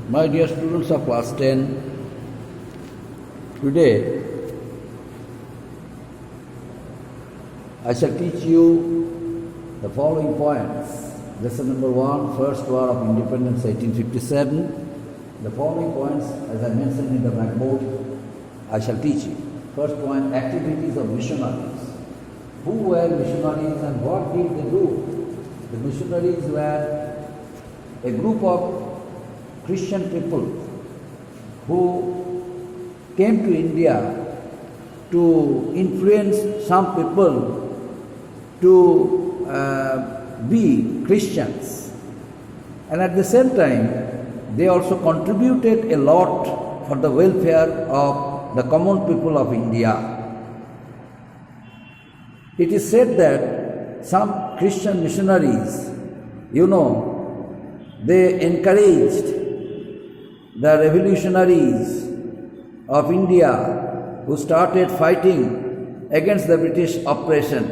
My dear students of class 10, today I shall teach you the following points. Lesson number 1, First War of Independence 1857. The following points, as I mentioned in the blackboard, I shall teach you. First point, activities of missionaries. Who were missionaries and what did they do? The missionaries were a group of Christian people who came to India to influence some people to be Christians, and at the same time they also contributed a lot for the welfare of the common people of India. It is said that some Christian missionaries, they encouraged the revolutionaries of India who started fighting against the British oppression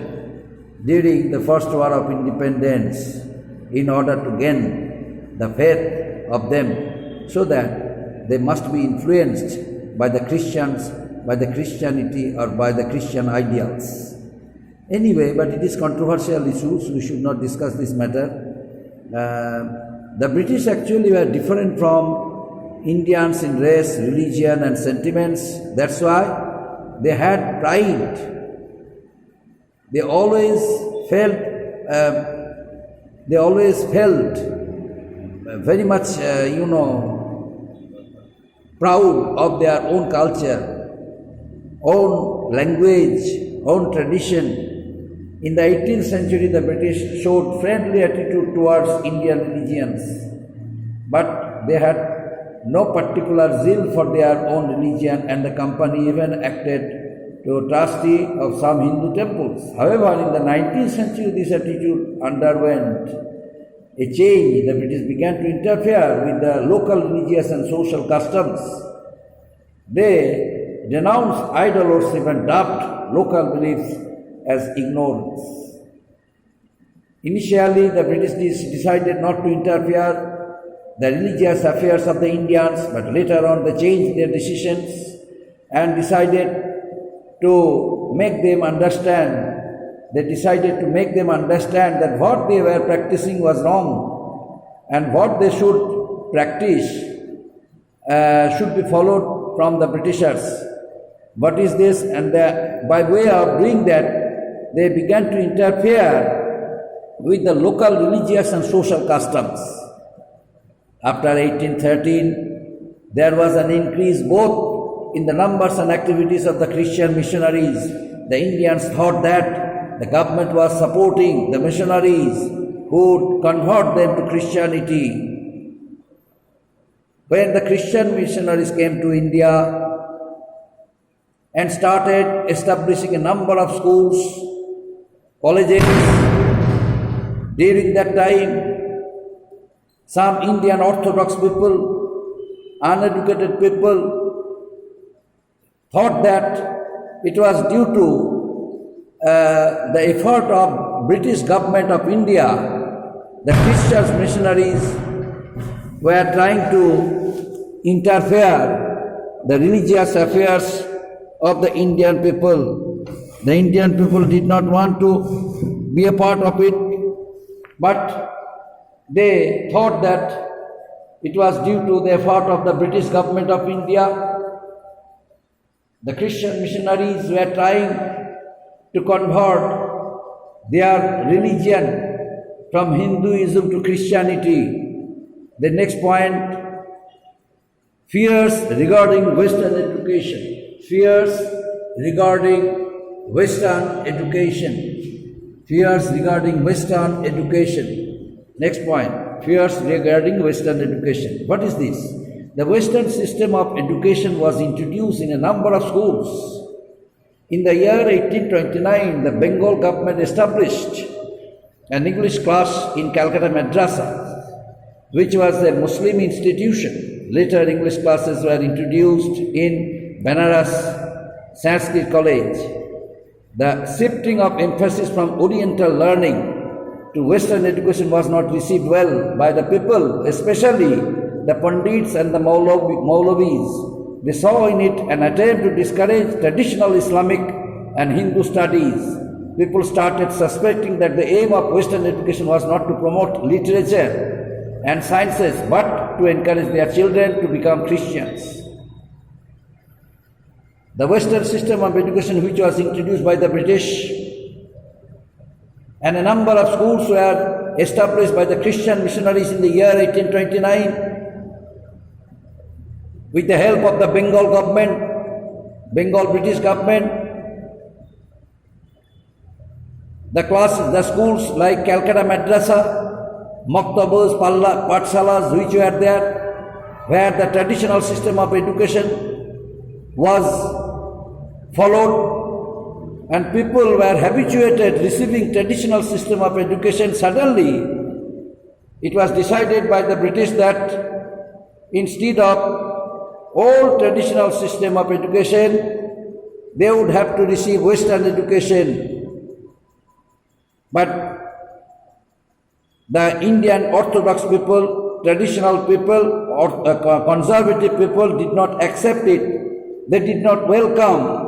during the First War of Independence in order to gain the faith of them, so that they must be influenced by the Christians, by the Christianity or by the Christian ideals. Anyway, but it is controversial issue, so we should not discuss this matter. The British actually were different from Indians in race, religion and sentiments. That's why they had pride. They always felt very much, proud of their own culture, own language, own tradition. In the 18th century, the British showed friendly attitude towards Indian religions, but they had no particular zeal for their own religion, and the company even acted to trustee of some Hindu temples. However, in the 19th century, this attitude underwent a change. The British began to interfere with the local religious and social customs. They denounced idol worship and dubbed local beliefs as ignorance. Initially, the British decided not to interfere the religious affairs of the Indians, but later on they changed their decisions and decided to make them understand. They decided to make them understand that what they were practicing was wrong, and what they should practice should be followed from the Britishers. What is this? And by way of doing that, they began to interfere with the local religious and social customs. After 1813, there was an increase both in the numbers and activities of the Christian missionaries. The Indians thought that the government was supporting the missionaries who would convert them to Christianity. When the Christian missionaries came to India and started establishing a number of schools, colleges, during that time, some Indian Orthodox people, uneducated people, thought that it was due to the effort of British government of India. The Christian missionaries were trying to interfere the religious affairs of the Indian people. The Indian people did not want to be a part of it, but they thought that it was due to the effort of the British government of India. The Christian missionaries were trying to convert their religion from Hinduism to Christianity. The next point, fears regarding Western education. Fears regarding Western education. Fears regarding Western education. Next point, fears regarding Western education. What is this? The Western system of education was introduced in a number of schools. In the year 1829, the Bengal government established an English class in Calcutta Madrasa, which was a Muslim institution. Later, English classes were introduced in Banaras Sanskrit College. The shifting of emphasis from Oriental learning to Western education was not received well by the people, especially the Pandits and the Maulavis. They saw in it an attempt to discourage traditional Islamic and Hindu studies. People started suspecting that the aim of Western education was not to promote literature and sciences, but to encourage their children to become Christians. The Western system of education, which was introduced by the British, and a number of schools were established by the Christian missionaries in the year 1829 with the help of the Bengal government, Bengal British government. The schools like Calcutta Madrasa, Maktabas, Pathshalas, which were there, where the traditional system of education was followed and people were habituated receiving traditional system of education. Suddenly, it was decided by the British that instead of old traditional system of education, they would have to receive Western education. But the Indian Orthodox people, traditional people, or conservative people did not accept it. They did not welcome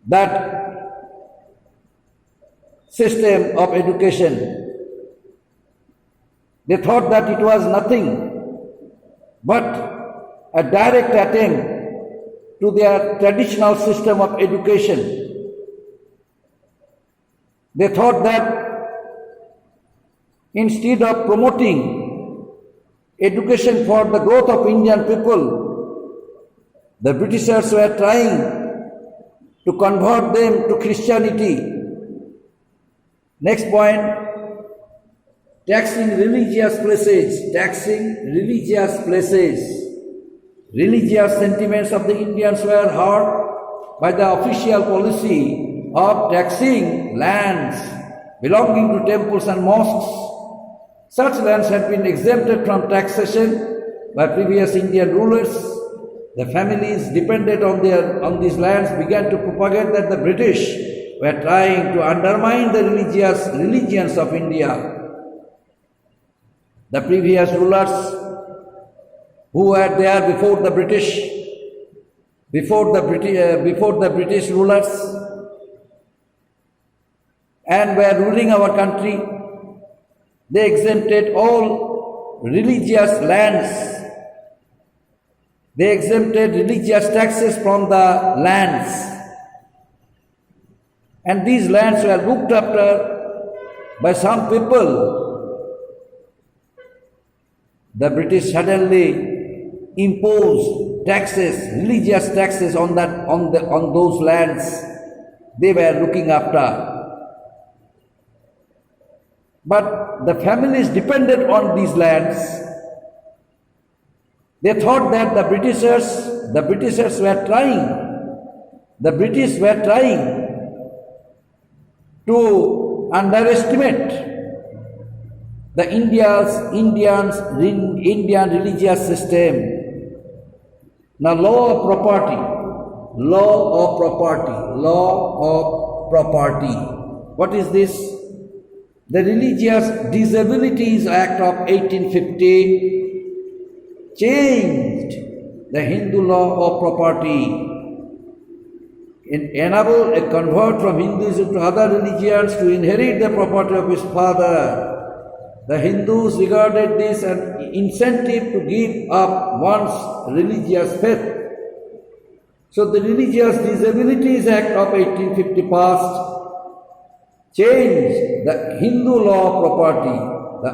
that system of education. They thought that it was nothing but a direct attempt to their traditional system of education. They thought that instead of promoting education for the growth of Indian people, the Britishers were trying to convert them to Christianity. Next point, taxing religious places. Religious sentiments of the Indians were hurt by the official policy of taxing lands belonging to temples and mosques. Such lands had been exempted from taxation by previous Indian rulers. The families dependent on these lands began to propagate that the British were trying to undermine the religions of India. The previous rulers who were there before the British rulers and were ruling our country, they exempted all religious lands. They exempted religious taxes from the lands. And these lands were looked after by some people. The British suddenly imposed taxes, religious taxes on those lands they were looking after. But the families depended on these lands. They thought that the Britishers were trying to underestimate the Indian religious system. Now, law of property. What is this? The Religious Disabilities Act of 1850 changed the Hindu law of property. It enabled a convert from Hinduism to other religions to inherit the property of his father. The Hindus regarded this an incentive to give up one's religious faith. So the Religious Disabilities Act of 1850 passed, changed the Hindu law of property. The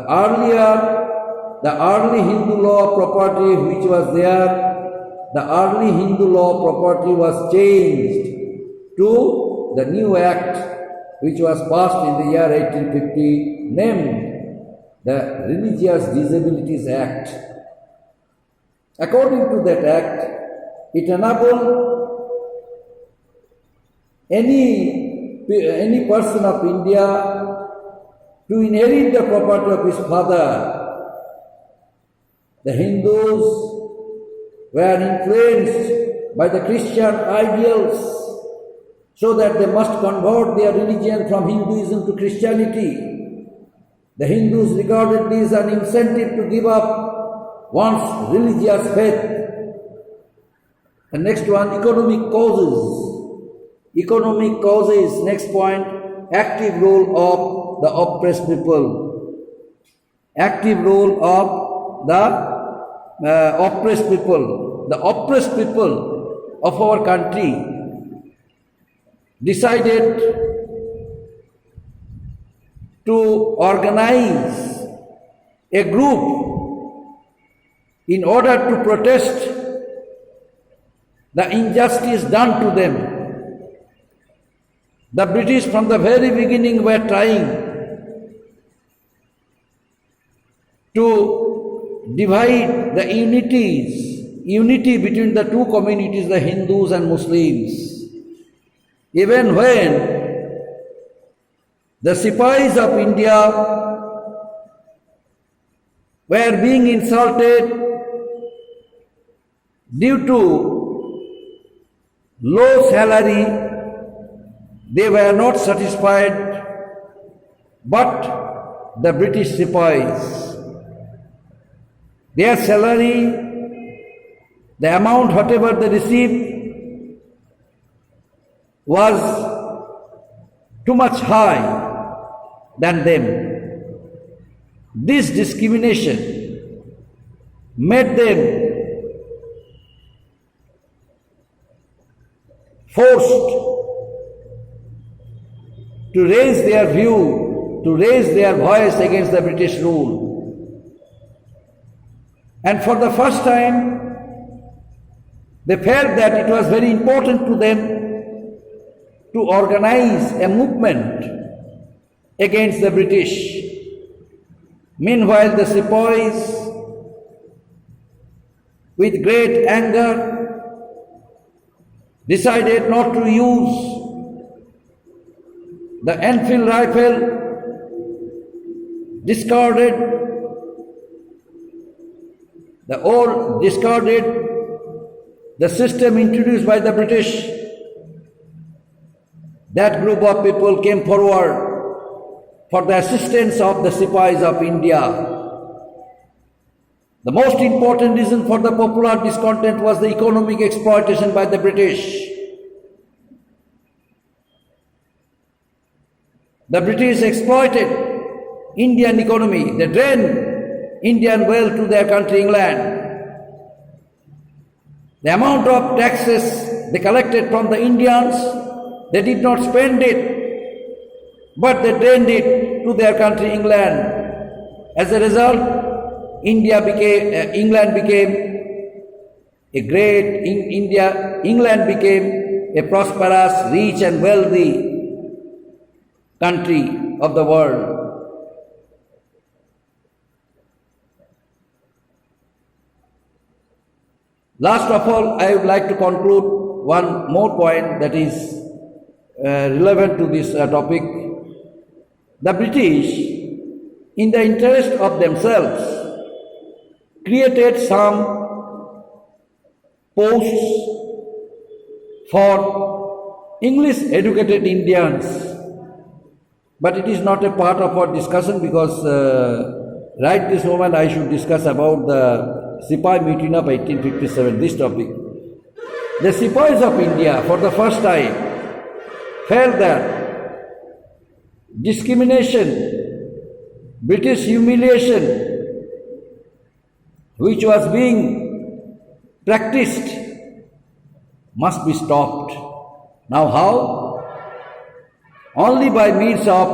early Hindu law of property which was there, the early Hindu law of property was changed to the new act which was passed in the year 1850, named the Religious Disabilities Act. According to that act, it enabled any person of India to inherit the property of his father. The Hindus were influenced by the Christian ideals, so that they must convert their religion from Hinduism to Christianity. The Hindus regarded this as an incentive to give up one's religious faith. And next one, economic causes. Economic causes, next point, active role of the oppressed people. Active role of the oppressed people. The oppressed people of our country decided to organize a group in order to protest the injustice done to them. The British from the very beginning were trying to divide the unity between the two communities, the Hindus and Muslims. Even when the Sipahis of India were being insulted due to low salary, they were not satisfied, but the British Sipahis, their salary, the amount whatever they received was too much high than them. This discrimination made them forced to raise their view, to raise their voice against the British rule. And for the first time, they felt that it was very important to them to organize a movement against the British. Meanwhile, the Sepoys, with great anger, decided not to use the Enfield rifle, discarded the system introduced by the British. That group of people came forward for the assistance of the Sipahis of India. The most important reason for the popular discontent was the economic exploitation by the British. The British exploited Indian economy. They drained Indian wealth to their country, England. The amount of taxes they collected from the Indians, they did not spend it, but they drained it to their country, England. As a result, England became a great England became a prosperous, rich and wealthy country of the world. Last of all, I would like to conclude one more point that is relevant to this topic. The British, in the interest of themselves, created some posts for English educated Indians, but it is not a part of our discussion because right this moment I should discuss about the Sipahi Mutiny of 1857, this topic. The Sipahis of India for the first time felt that discrimination, British humiliation, which was being practiced, must be stopped. Now how? Only by means of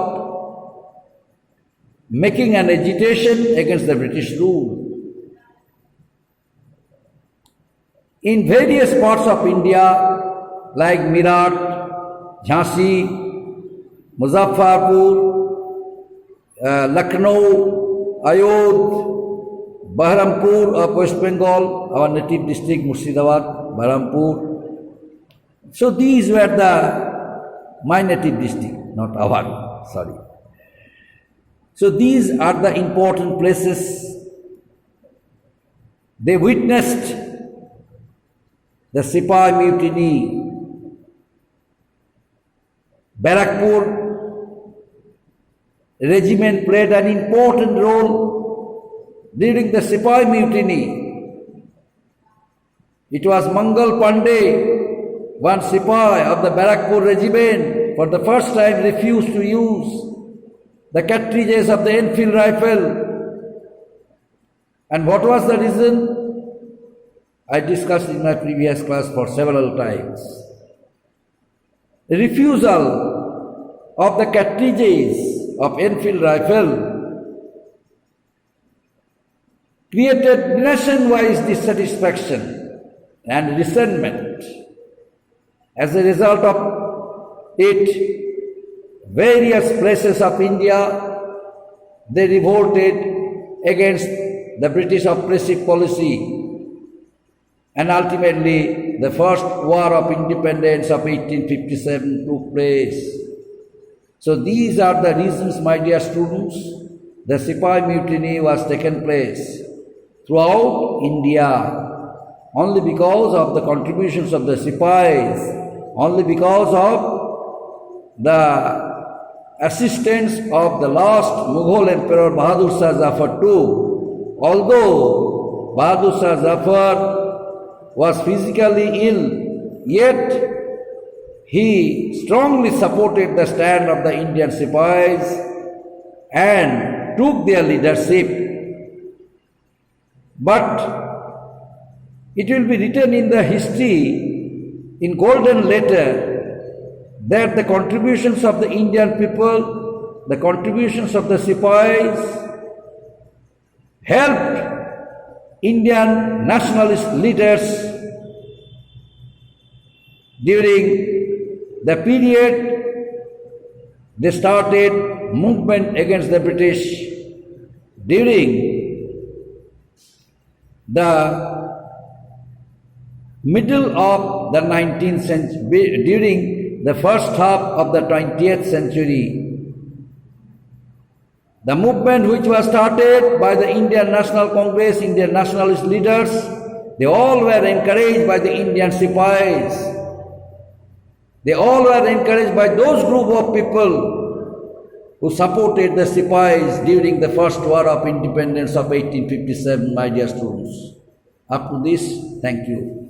making an agitation against the British rule. In various parts of India, like Meerut, Jhansi, Muzaffarpur, Lucknow, Ayodh, Baharampur of West Bengal, our native district Murshidabad, Baharampur. So these were my native district, not our, sorry. So these are the important places. They witnessed the Sipahi Mutiny. Barakpur regiment played an important role during the Sepoy Mutiny. It was Mangal Pandey, one Sepoy of the Barakpur regiment, for the first time refused to use the cartridges of the Enfield rifle. And what was the reason? I discussed in my previous class for several times. The refusal of the cartridges of Enfield rifle created nationwide dissatisfaction and resentment. As a result of it, various places of India, they revolted against the British oppressive policy, and ultimately the first war of independence of 1857 took place. So these are the reasons, my dear students, the Sepoy Mutiny was taken place throughout India, only because of the contributions of the Sepoys, only because of the assistance of the last Mughal Emperor Bahadur Shah Zafar too. Although Bahadur Shah Zafar was physically ill, yet he strongly supported the stand of the Indian Sepoys and took their leadership. But it will be written in the history in golden letter that the contributions of the Indian people, the contributions of the Sepoys helped Indian nationalist leaders during the period they started movement against the British. During the middle of the 19th century, during the first half of the 20th century, the movement which was started by the Indian National Congress, Indian nationalist leaders, they all were encouraged by the Indian Sepoys. They all were encouraged by those group of people who supported the Sepoys during the first war of independence of 1857, my dear students. Up to this, thank you.